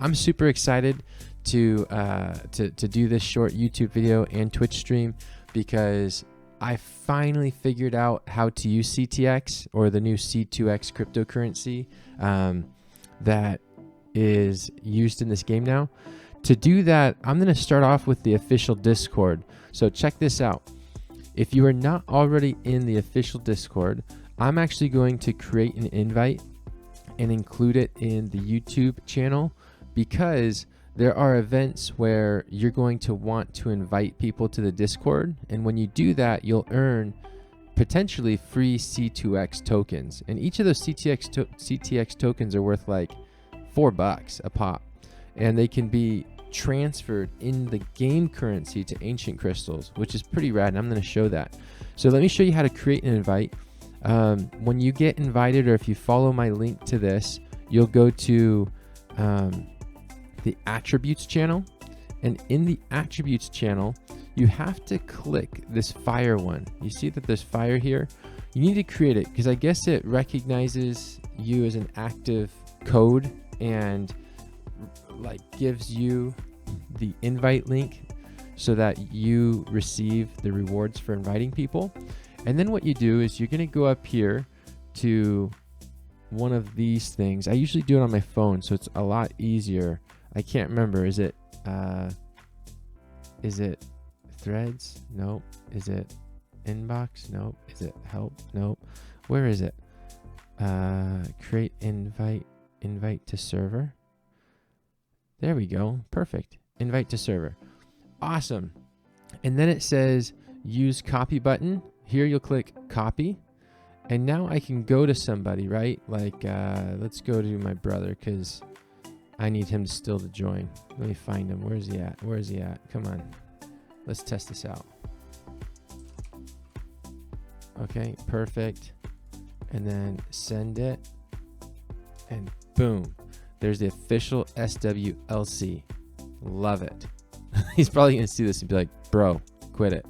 I'm super excited to do this short YouTube video and Twitch stream because I finally figured out how to use CTX, or the new C2X cryptocurrency that is used in this game now. To do that, I'm going to start off with the official Discord. So check this out. If you are not already in the official Discord, I'm actually going to create an invite and include it in the YouTube channel, because there are events where you're going to want to invite people to the Discord. And when you do that, you'll earn potentially free C2X tokens. And each of those CTX tokens are worth like $4 a pop. And they can be transferred in the game currency to ancient crystals, which is pretty rad. And I'm going to show that. So let me show you how to create an invite. When you get invited, or if you follow my link to this, you'll go to the attributes channel, and in the attributes channel you have to click this fire one. You see that there's fire here? You need to create it because I guess it recognizes you as an active code and like gives you the invite link so that you receive the rewards for inviting people. And then what you do is you're going to go up here to one of these things. I usually do it on my phone, so it's a lot easier. I can't remember. Is it threads? Nope. Is it inbox? Nope. Is it help? Nope. Where is it? Create invite to server. There we go. Perfect. Invite to server. Awesome. And then it says use copy button. Here you'll click copy. And now I can go to somebody, right? Like, let's go to my brother because I need him still to join. Let me find him. Where is he at? Where is he at? Come on. Let's test this out. Okay, perfect. And then send it. And boom. There's the official SWLC. Love it. He's probably going to see this and be like, bro, quit it.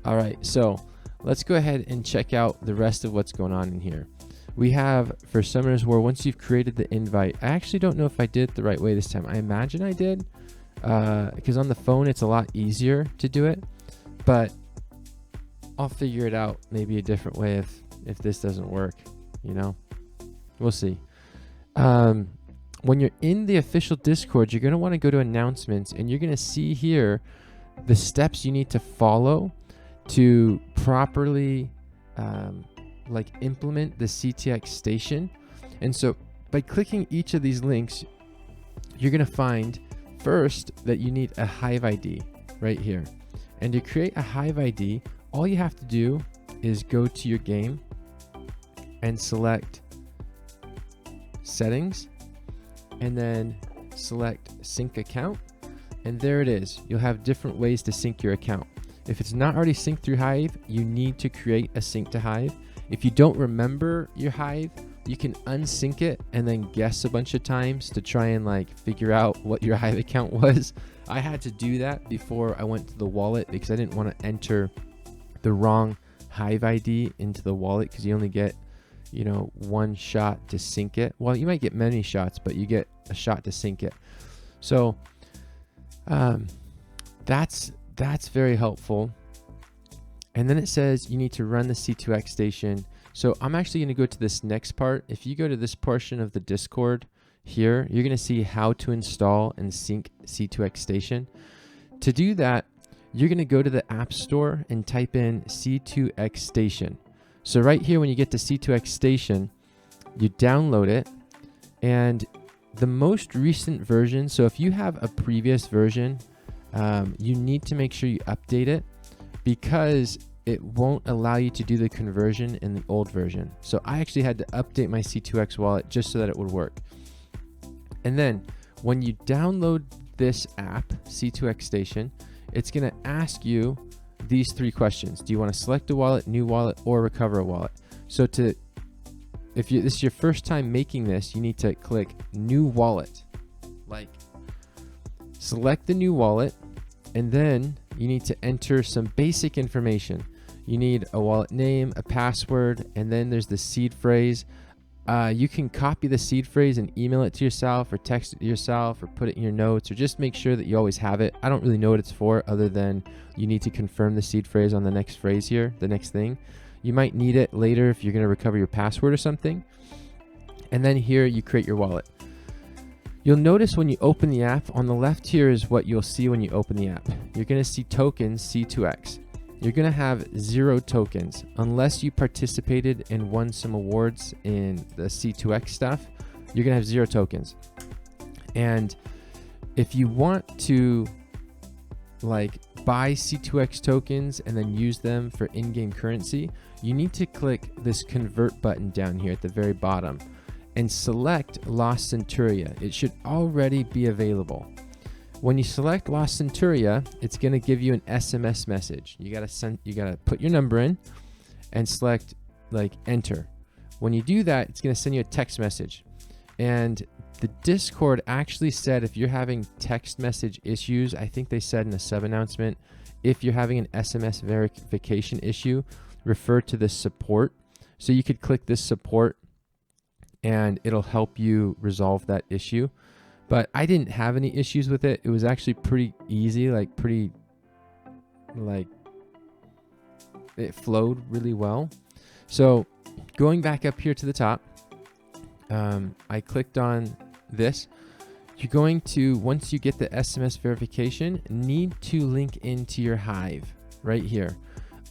All right, so let's go ahead and check out the rest of what's going on in here. We have for Summoners War, once you've created the invite, I actually don't know if I did it the right way this time. I imagine I did, because on the phone it's a lot easier to do it, but I'll figure it out maybe a different way if this doesn't work, you know? We'll see. When you're in the official Discord, you're going to want to go to announcements, and you're going to see here the steps you need to follow to properly like implement the CTX station. And so by clicking each of these links, you're going to find first that you need a Hive ID right here. And to create a Hive ID, all you have to do is go to your game and select settings, and then select sync account. And there it is. You'll have different ways to sync your account. If it's not already synced through Hive, you need to create a sync to Hive. If you don't remember your Hive, you can unsync it and then guess a bunch of times to try and like figure out what your Hive account was. I had to do that before I went to the wallet because I didn't want to enter the wrong Hive ID into the wallet, because you only get, you know, one shot to sync it. Well, you might get many shots, but you get a shot to sync it. So that's very helpful. And then it says you need to run the C2X station. So I'm actually going to go to this next part. If you go to this portion of the Discord here, you're going to see how to install and sync C2X station. To do that, you're going to go to the App Store and type in C2X station. So right here, when you get to C2X station, you download it, and the most recent version. So if you have a previous version, you need to make sure you update it, because it won't allow you to do the conversion in the old version. So I actually had to update my C2X wallet just so that it would work. And then when you download this app, C2X station, it's going to ask you these three questions. Do you want to select a wallet, new wallet, or recover a wallet? So if this is your first time making this, you need to click new wallet. Like, select the new wallet, and then you need to enter some basic information. You need a wallet name, a password, and then there's the seed phrase. You can copy the seed phrase and email it to yourself or text it to yourself or put it in your notes, or just make sure that you always have it. I don't really know what it's for other than you need to confirm the seed phrase on the next phrase here, the next thing. You might need it later if you're going to recover your password or something. And then here you create your wallet. You'll notice when you open the app, on the left here is what you'll see when you open the app. You're going to see tokens C2X. You're going to have 0 tokens unless you participated and won some awards in the C2X stuff. You're going to have 0 tokens. And if you want to like buy C2X tokens and then use them for in-game currency, you need to click this convert button down here at the very bottom and select Lost Centuria. It should already be available. When you select Lost Centuria, it's going to give you an SMS message. You got to put your number in and select like enter. When you do that, it's going to send you a text message. And the Discord actually said if you're having text message issues, I think they said in a sub announcement, if you're having an SMS verification issue, refer to the support. So you could click this support and it'll help you resolve that issue. But I didn't have any issues with it. It was actually pretty easy, it flowed really well. So going back up here to the top, I clicked on this. You're going to, once you get the SMS verification, need to link into your Hive right here.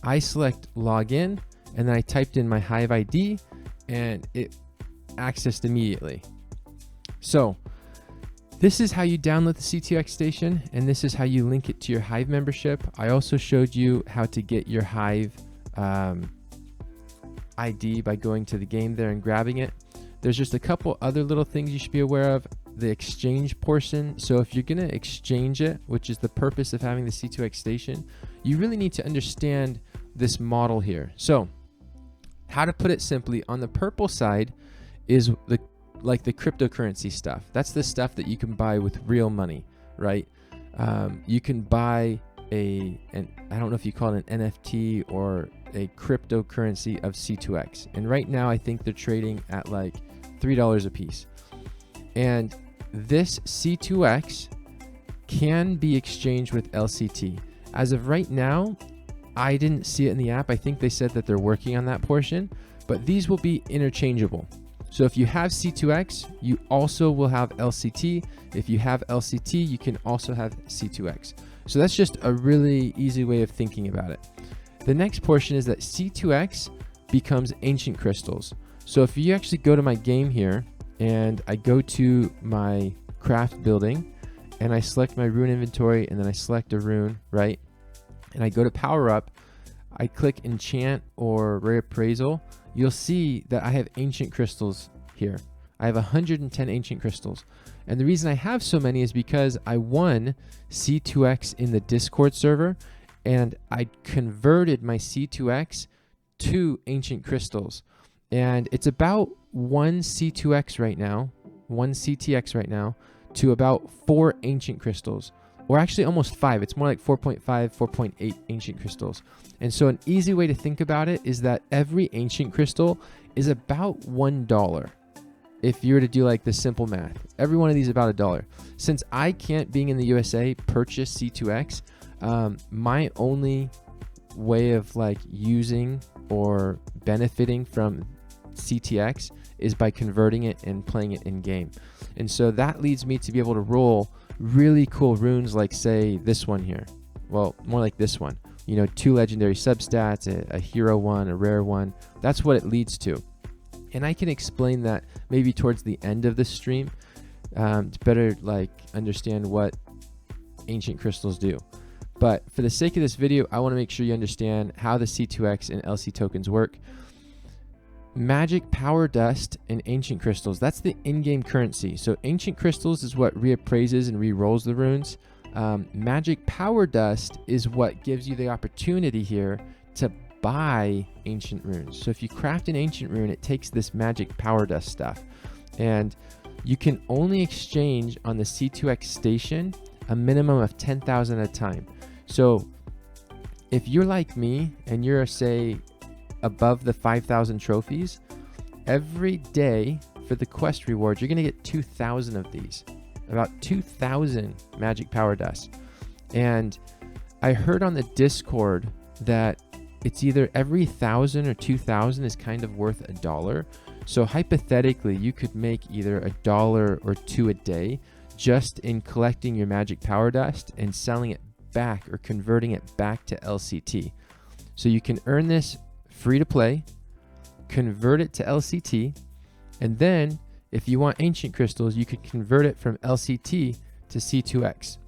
I select login and then I typed in my Hive ID and it accessed immediately. So this is how you download the CTX station, and this is how you link it to your Hive membership. I also showed you how to get your Hive ID by going to the game there and grabbing it. There's just a couple other little things you should be aware of. The exchange portion. So if you're going to exchange it, which is the purpose of having the C2X station, you really need to understand this model here. So how to put it simply, on the purple side is the cryptocurrency stuff. That's the stuff that you can buy with real money, right? You can buy I don't know if you call it an NFT or a cryptocurrency of C2X. And right now I think they're trading at like $3 a piece. And this C2X can be exchanged with LCT. As of right now, I didn't see it in the app. I think they said that they're working on that portion, but these will be interchangeable. So if you have C2X, you also will have LCT. If you have LCT, you can also have C2X. So that's just a really easy way of thinking about it. The next portion is that C2X becomes ancient crystals. So if you actually go to my game here and I go to my craft building and I select my rune inventory and then I select a rune, right? And I go to power up, I click enchant or rare appraisal, you'll see that I have ancient crystals here. I have 110 ancient crystals. And the reason I have so many is because I won C2X in the Discord server and I converted my C2X to ancient crystals. And it's about 1 C2X right now, 1 CTX right now, to about 4 ancient crystals. Or actually almost 5. It's more like 4.5, 4.8 ancient crystals. And so an easy way to think about it is that every ancient crystal is about $1. If you were to do like the simple math, every one of these is about $1. Since I can't, being in the USA, purchase C2X, my only way of like using or benefiting from CTX is by converting it and playing it in game. And so that leads me to be able to roll really cool runes like, say, this one here. Well, more like this one. You know, 2 legendary substats, a hero one, a rare one. That's what it leads to. And I can explain that maybe towards the end of the stream to better like understand what ancient crystals do. But for the sake of this video, I want to make sure you understand how the C2X and LC tokens work. Magic Power Dust and Ancient Crystals, that's the in-game currency. So Ancient Crystals is what reappraises and re-rolls the runes. Magic Power Dust is what gives you the opportunity here to buy ancient runes. So if you craft an ancient rune, it takes this Magic Power Dust stuff. And you can only exchange on the C2X station a minimum of 10,000 at a time. So if you're like me and you're, say, above the 5,000 trophies, every day for the quest rewards, you're going to get 2,000 of these, about 2,000 magic power dust. And I heard on the Discord that it's either every 1,000 or 2,000 is kind of worth $1. So hypothetically, you could make either $1 or $2 a day just in collecting your magic power dust and selling it back or converting it back to LCT. So you can earn this free to play, convert it to LCT, and then if you want ancient crystals, you could convert it from LCT to C2X.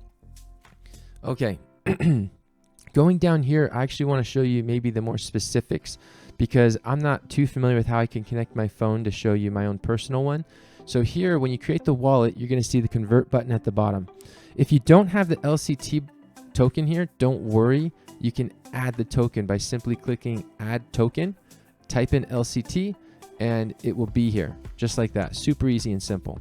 Okay, going down here, I actually want to show you maybe the more specifics because I'm not too familiar with how I can connect my phone to show you my own personal one. So here, when you create the wallet, you're going to see the convert button at the bottom. If you don't have the LCT token here, don't worry. You can add the token by simply clicking add token, type in LCT, and it will be here just like that. Super easy and simple.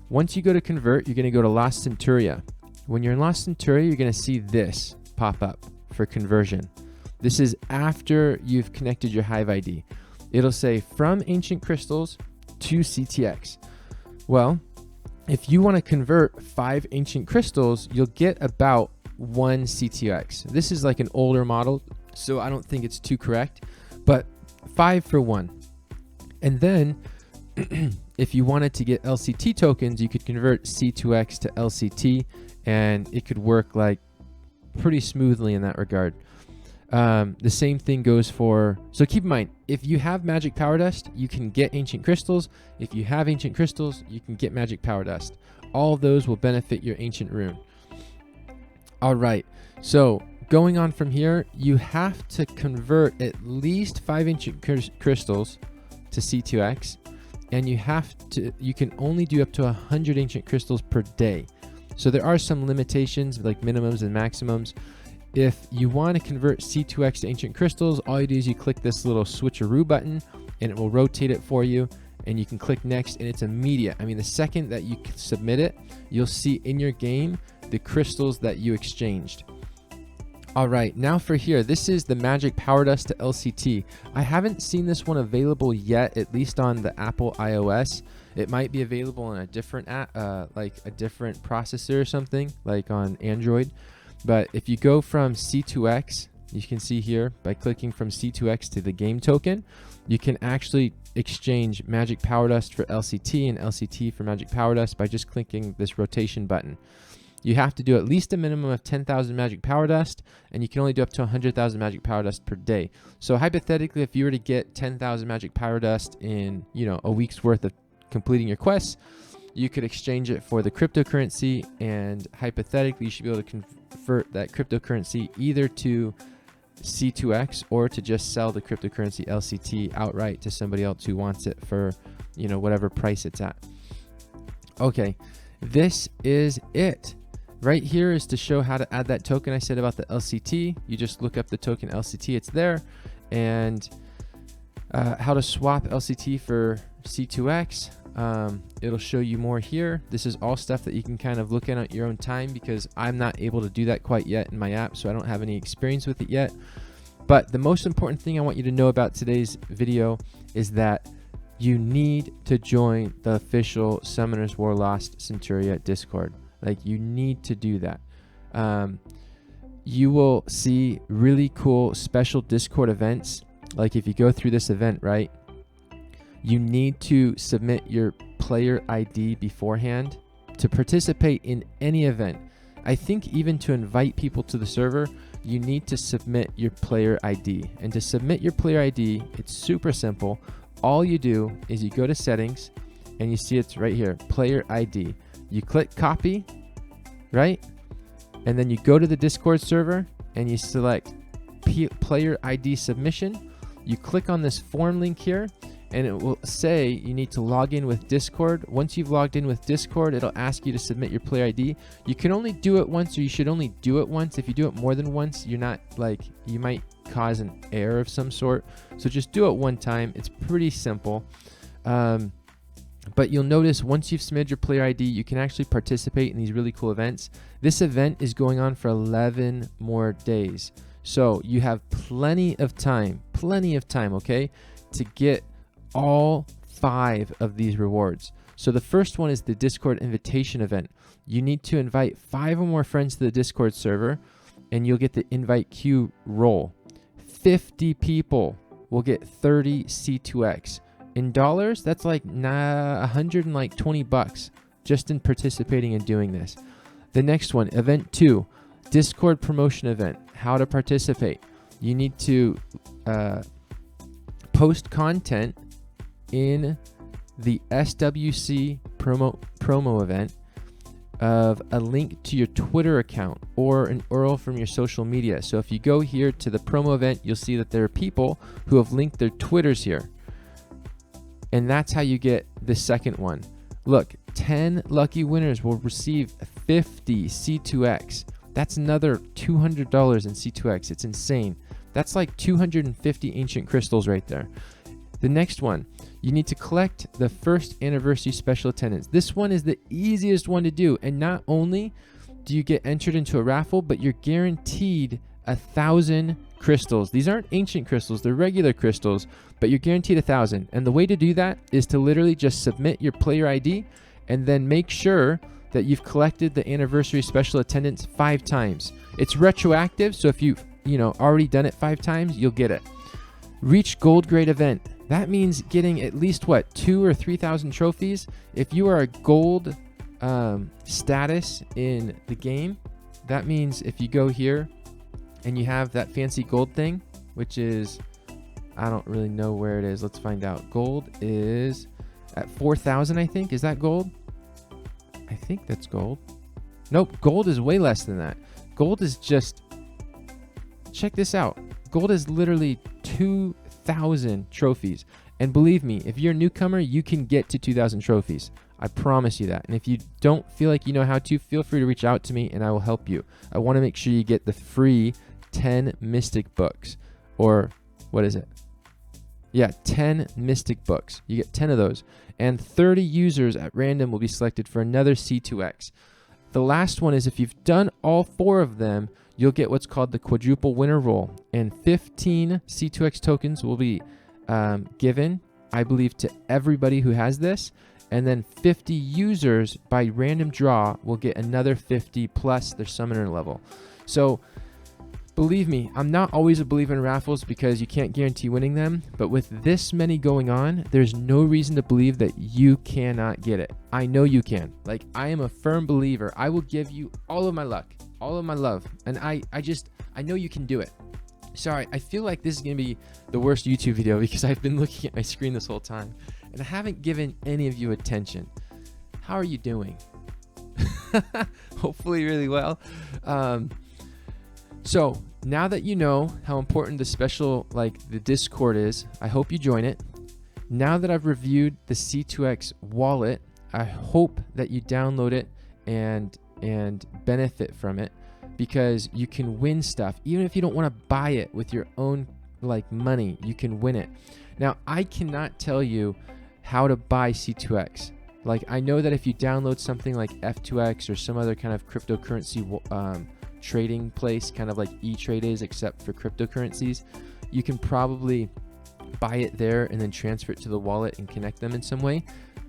Once you go to convert, you're going to go to Lost Centuria. When you're in Lost Centuria, you're going to see this pop up for conversion. This is after you've connected your Hive ID. It'll say from ancient crystals to CTX. Well, if you want to convert 5 ancient crystals, you'll get about 1 CTX. This is like an older model, so I don't think it's too correct, but 5 for 1. And then if you wanted to get LCT tokens, you could convert C2X to LCT, and it could work like pretty smoothly in that regard. The same thing goes for, so keep in mind, if you have magic power dust, you can get ancient crystals. If you have ancient crystals, you can get magic power dust. All of those will benefit your ancient rune. All right, so going on from here, you have to convert at least 5 ancient crystals to C2X, and you can only do up to 100 ancient crystals per day. So there are some limitations like minimums and maximums. If you want to convert C2X to ancient crystals, all you do is you click this little switcheroo button and it will rotate it for you, and you can click next and it's immediate. I mean, the second that you submit it, you'll see in your game the crystals that you exchanged. All right, now for here, this is the magic power dust to LCT. I haven't seen this one available yet, at least on the Apple iOS. It might be available on a different app, like a different processor or something, like on Android. But if you go from C2X, you can see here by clicking from C2X to the game token, you can actually exchange magic power dust for LCT and LCT for magic power dust by just clicking this rotation button. You have to do at least a minimum of 10,000 magic power dust, and you can only do up to 100,000 magic power dust per day. So hypothetically, if you were to get 10,000 magic power dust in, a week's worth of completing your quests, you could exchange it for the cryptocurrency, and hypothetically, you should be able to convert that cryptocurrency either to C2X or to just sell the cryptocurrency LCT outright to somebody else who wants it for, whatever price it's at. Okay, this is it. Right here is to show how to add that token I said about the LCT. You just look up the token LCT, it's there. And how to swap LCT for C2X. It'll show you more here. This is all stuff that you can kind of look at your own time, because I'm not able to do that quite yet in my app, so I don't have any experience with it yet. But the most important thing I want you to know about today's video is that you need to join the official Summoners War Lost Centuria Discord. Like, you need to do that. You will see really cool special Discord events. Like, if you go through this event, right, you need to submit your player ID beforehand to participate in any event. I think even to invite people to the server, you need to submit your player ID. And to submit your player ID, it's super simple. All you do is you go to settings and you see it's right here, player ID. You click copy, right? And then you go to the Discord server and you select player ID submission. You click on this form link here and it will say you need to log in with Discord. Once you've logged in with Discord, it'll ask you to submit your player ID. You can only do it once, or you should only do it once. If you do it more than once, you might cause an error of some sort. So just do it one time. It's pretty simple. But you'll notice once you've submitted your player ID, you can actually participate in these really cool events. This event is going on for 11 more days. So you have plenty of time, okay, to get all 5 of these rewards. So the first one is the Discord invitation event. You need to invite 5 or more friends to the Discord server, and you'll get the invite queue role. 50 people will get 30 C2X. In dollars, that's like $120 just in participating and doing this. The next one, event 2, Discord promotion event. How to participate. You need to post content in the SWC promo event of a link to your Twitter account or an URL from your social media. So if you go here to the promo event, you'll see that there are people who have linked their Twitters here. And that's how you get the second one. Look, 10 lucky winners will receive 50 C2X. That's another $200 in C2X. It's insane. That's like 250 ancient crystals right there. The next one, you need to collect the first anniversary special attendance. This one is the easiest one to do. And not only do you get entered into a raffle, but you're guaranteed 1,000 crystals. These aren't ancient crystals, they're regular crystals, but you're guaranteed 1,000. And the way to do that is to literally just submit your player ID and then make sure that you've collected the anniversary special attendance 5 times. It's retroactive, so if you've already done it 5 times, you'll get it. RicH gold grade event. That means getting at least 2,000 or 3,000 trophies. If you are a gold status in the game, that means if you go here and you have that fancy gold thing, which is, I don't really know where it is. Let's find out. Gold is at 4,000, I think. Is that gold? I think that's gold. Nope, gold is way less than that. Gold is just, check this out. Gold is literally 2,000 trophies. And believe me, if you're a newcomer, you can get to 2,000 trophies. I promise you that. And if you don't feel like you know how to, feel free to reach out to me and I will help you. I want to make sure you get the free 10 mystic books. Or what is it? Yeah, 10 mystic books. You get 10 of those. And 30 users at random will be selected for another C2X. The last one is if you've done all 4 of them, you'll get what's called the quadruple winner roll. And 15 C2X tokens will be given, I believe, to everybody who has this. And then 50 users by random draw will get another 50 plus their summoner level. So believe me, I'm not always a believer in raffles because you can't guarantee winning them. But with this many going on, there's no reason to believe that you cannot get it. I know you can. Like, I am a firm believer. I will give you all of my luck, all of my love. And I know you can do it. Sorry, I feel like this is going to be the worst YouTube video because I've been looking at my screen this whole time and I haven't given any of you attention. How are you doing? Hopefully really well. So now that you know how important the special, the Discord is, I hope you join it. Now that I've reviewed the C2X wallet, I hope that you download it and benefit from it, because you can win stuff. Even if you don't want to buy it with your own money, you can win it. Now, I cannot tell you how to buy C2X. I know that if you download something like F2X or some other kind of cryptocurrency trading place, kind of like E-Trade is, except for cryptocurrencies, you can probably buy it there and then transfer it to the wallet and connect them in some way.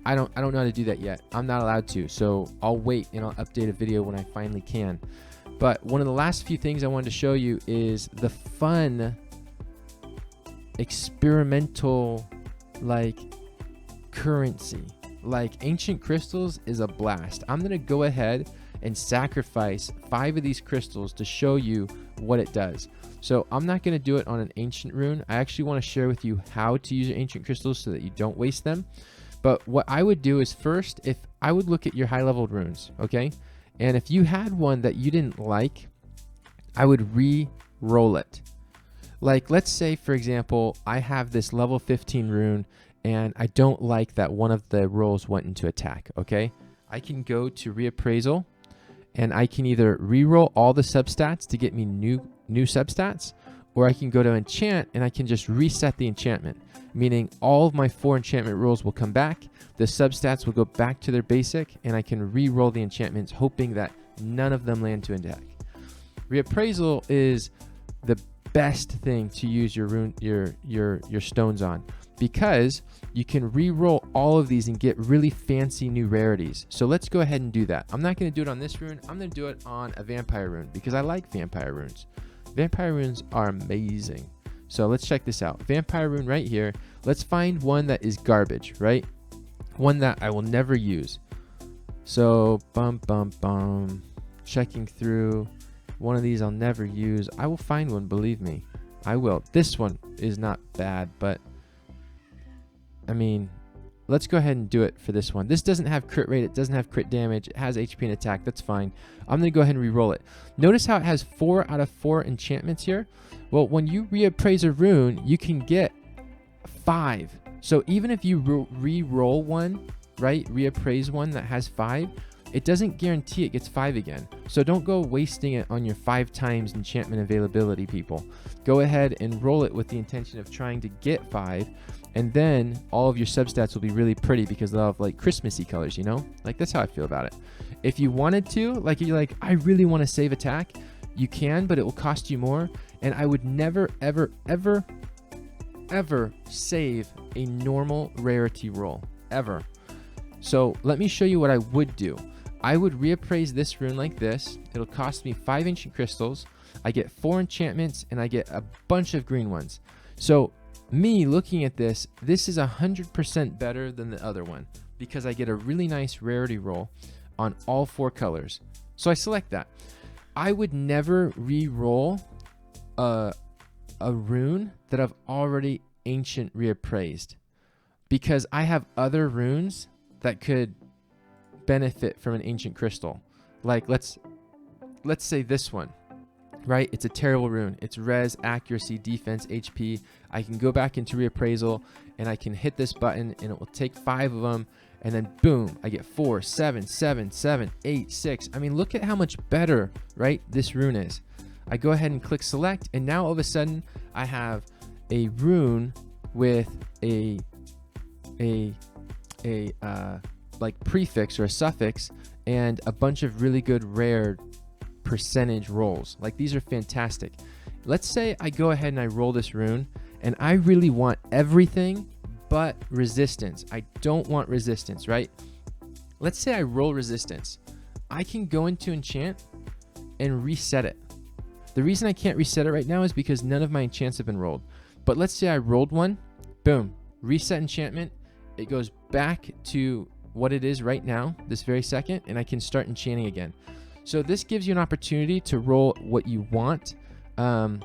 I don't know how to do that yet. I'm not allowed to, so I'll wait and I'll update a video when I finally can. But one of the last few things I wanted to show you is the fun experimental currency. Ancient crystals is a blast. I'm going to go ahead and sacrifice 5 of these crystals to show you what it does. So I'm not going to do it on an ancient rune. I actually want to share with you how to use your ancient crystals so that you don't waste them. But what I would do is first, if I would look at your high level runes, okay? And if you had one that you didn't like, I would re-roll it. Let's say, for example, I have this level 15 rune and I don't like that one of the rolls went into attack, okay? I can go to reappraisal and I can either re-roll all the substats to get me new substats, or I can go to enchant and I can just reset the enchantment, meaning all of my 4 enchantment rolls will come back, the substats will go back to their basic, and I can re-roll the enchantments, hoping that none of them land to attack. Reappraisal is the best thing to use your stones on. because you can re-roll all of these and get really fancy new rarities. So let's go ahead and do that. I'm not going to do it on this rune. I'm going to do it on a vampire rune because I like vampire runes. Vampire runes are amazing. So let's check this out. Vampire rune right here. Let's find one that is garbage, right? One that I will never use. So checking through. One of these I'll never use. I will find one, believe me. I will. This one is not bad, but I mean, let's go ahead and do it for this one. This doesn't have crit rate. It doesn't have crit damage. It has HP and attack. That's fine. I'm going to go ahead and re-roll it. Notice how it has 4 out of 4 enchantments here. Well, when you reappraise a rune, you can get 5. So even if you re-roll one, right, reappraise one that has 5, it doesn't guarantee it gets 5 again. So don't go wasting it on your 5 times enchantment availability, people. Go ahead and roll it with the intention of trying to get 5. And then all of your substats will be really pretty because they'll have like Christmassy colors, you know? Like that's how I feel about it. If you wanted to, like you're like, I really want to save attack, you can, but it will cost you more. And I would never, ever, ever, ever save a normal rarity roll, ever. So let me show you what I would do. I would reappraise this rune like this. It'll cost me 5 ancient crystals. I get 4 enchantments and I get a bunch of green ones. So me looking at this, this is 100% better than the other one because I get a really nice rarity roll on all 4 colors. So I select that. I would never re-roll a rune that I've already ancient reappraised because I have other runes that could benefit from an ancient crystal. Like let's say this one, right? It's a terrible rune. It's res, accuracy, defense, HP. I can go back into reappraisal and I can hit this button and it will take 5 of them and then boom, I get 4, 7, 7, 7, 8, 6. I mean, look at how much better, right, this rune is. I go ahead and click select and now all of a sudden I have a rune with a like prefix or a suffix and a bunch of really good rare percentage rolls. Like these are fantastic. Let's say I go ahead and I roll this rune and I really want everything but resistance. I don't want resistance, right? Let's say I roll resistance. I can go into enchant and reset it. The reason I can't reset it right now is because none of my enchants have been rolled. But let's say I rolled one, boom, reset enchantment. It goes back to what it is right now, this very second, and I can start enchanting again. So this gives you an opportunity to roll what you want, and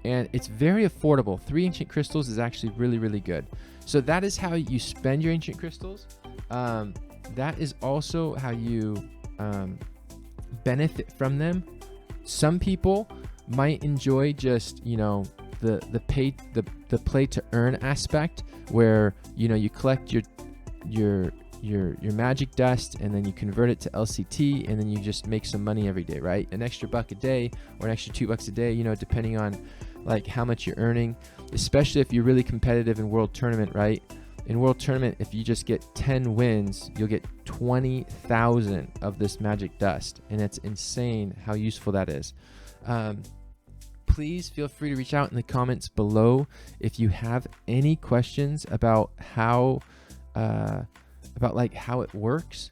it's very affordable. 3 ancient crystals is actually really, really good. So that is how you spend your ancient crystals. That is also how you benefit from them. Some people might enjoy just, you know, the play to earn aspect where, you know, you collect your magic dust and then you convert it to LCT and then you just make some money every day, right? An extra $1 a day or an extra $2 a day, you know, depending on like how much you're earning, especially if you're really competitive in World Tournament, right? In World Tournament, if you just get 10 wins, you'll get 20,000 of this magic dust, and it's insane how useful that is. Please feel free to reach out in the comments below if you have any questions about how how it works,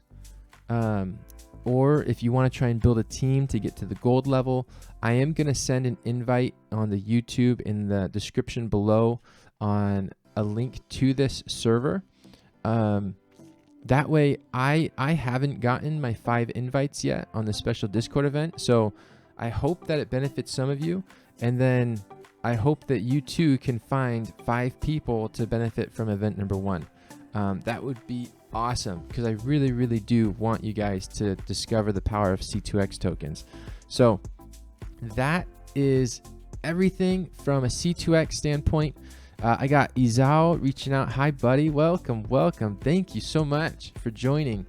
or if you want to try and build a team to get to the gold level. I am going to send an invite on the YouTube in the description below on a link to this server. That way I haven't gotten my 5 invites yet on the special Discord event, so I hope that it benefits some of you, and then I hope that you too can find 5 people to benefit from event number 1. That would be awesome because I really, really do want you guys to discover the power of C2X tokens. So that is everything from a C2X standpoint. I got Izao reaching out. Hi, buddy. Welcome, welcome. Thank you so much for joining.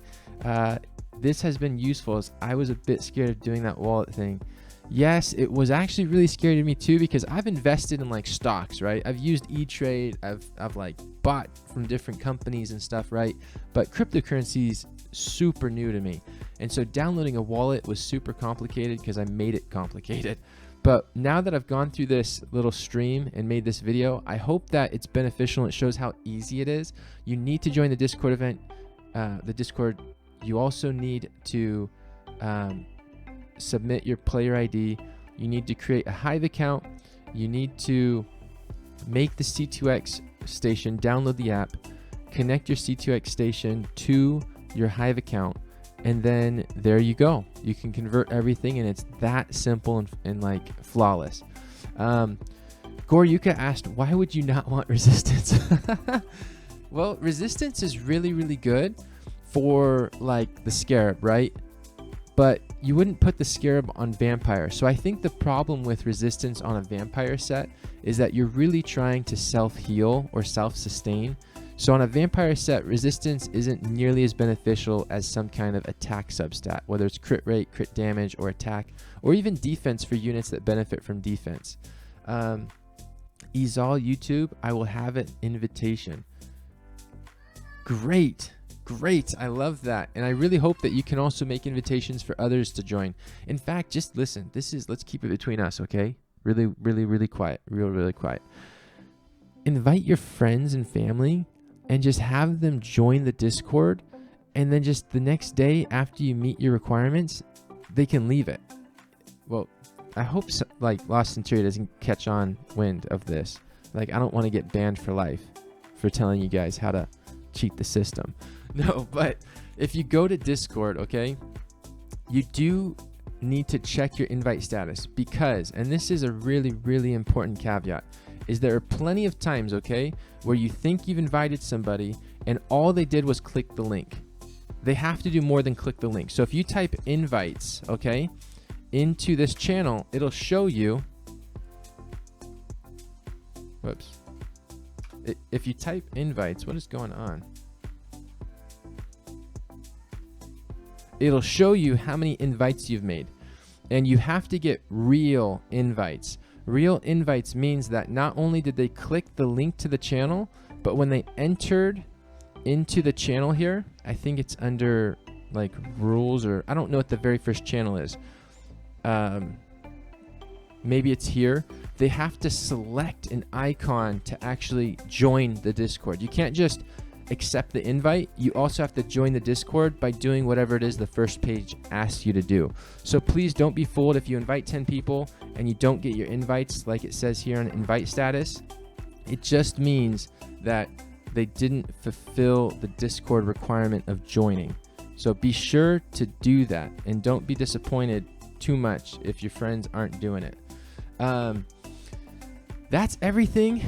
This has been useful, as I was a bit scared of doing that wallet thing. Yes, it was actually really scary to me too because I've invested in like stocks, right? I've used E-Trade. I've like bought from different companies and stuff, right? But cryptocurrency's super new to me. And so downloading a wallet was super complicated because I made it complicated. But now that I've gone through this little stream and made this video, I hope that it's beneficial and it shows how easy it is. You need to join the Discord event, the Discord. You also need to submit your player ID. You need to create a Hive account. You need to make the C2X station, download the app, connect your C2X station to your Hive account, and then there you go. You can convert everything, and it's that simple and like flawless. Goryuka asked, why would you not want resistance? Well, resistance is really, really good for like the scarab, right? But you wouldn't put the scarab on vampire. So I think the problem with resistance on a vampire set is that you're really trying to self-heal or self-sustain. So on a vampire set, resistance isn't nearly as beneficial as some kind of attack substat, whether it's crit rate, crit damage, or attack, or even defense for units that benefit from defense. Izal YouTube, I will have an invitation. Great. Great. I love that. And I really hope that you can also make invitations for others to join. In fact, just listen. Let's keep it between us, okay? Really, really, really quiet. Really quiet. Invite your friends and family and just have them join the Discord. And then just the next day after you meet your requirements, they can leave it. Well, I hope so, like Lost Centuria doesn't catch on wind of this. Like, I don't want to get banned for life for telling you guys how to cheat the system. No, but if you go to Discord, okay, you do need to check your invite status because, and this is a really, really important caveat, is there are plenty of times, okay, where you think you've invited somebody and all they did was click the link. They have to do more than click the link. So if you type invites, okay, into this channel, it'll show you, whoops. If you type invites, what is going on? It'll show you how many invites you've made. And you have to get real invites. Real invites means that not only did they click the link to the channel, but when they entered into the channel here, I think it's under like rules, or I don't know what the very first channel is. Maybe it's here. They have to select an icon to actually join the Discord. You can't just accept the invite. You also have to join the Discord by doing whatever it is the first page asks you to do. So please don't be fooled if you invite 10 people and you don't get your invites like it says here on invite status. It just means that they didn't fulfill the Discord requirement of joining. So be sure to do that and don't be disappointed too much if your friends aren't doing it. That's everything